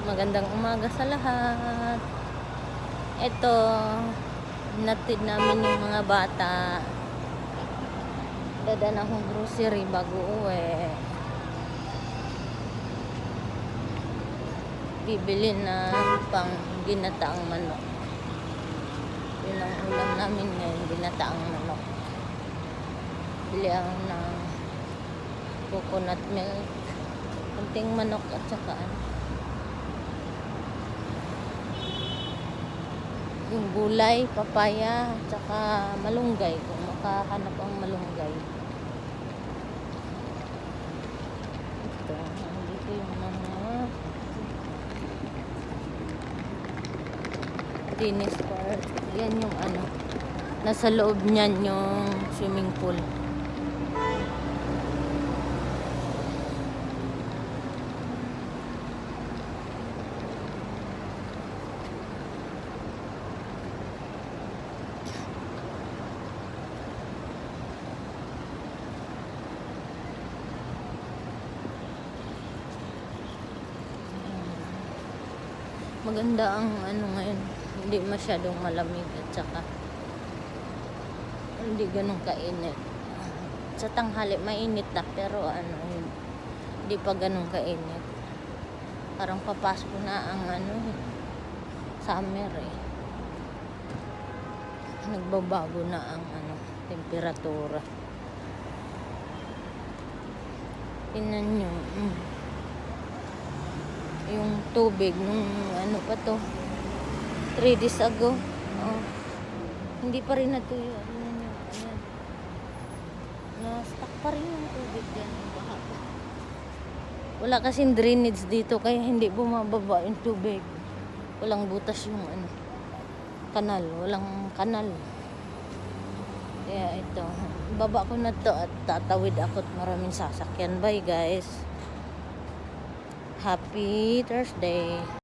Magandang umaga sa lahat. Ito, natid namin yung mga bata. Dadaan akong grocery bago uwi. Bibili na pang ginataang manok. Yun ang ulam namin ngayon, ginataang manok. Bili ako ng coconut milk, kunting manok at saka yung gulay, papaya, at saka malunggay, kung makahanap ang malunggay. Ito, dito yung mga tennis park. Yan yung nasa loob niyan yung swimming pool. Maganda ang ngayon, hindi masyadong malamig at saka hindi ganun kainit. Sa tanghali mainit na, pero hindi pa ganun kainit. Parang papasok na ang summer eh. Nagbabago na ang temperatura. Tingnan nyo, yung tubig nung pa to 3 days ago, hindi pa rin natuyo. Ayan. Na-stuck pa rin yung tubig yan, baha pa. Wala kasing drainage dito kaya hindi bumababa yung tubig. Walang butas yung kanal, walang kanal. Kaya ito, baba ko na to at tatawid ako at maraming sasakyan. Bye guys, happy Thursday.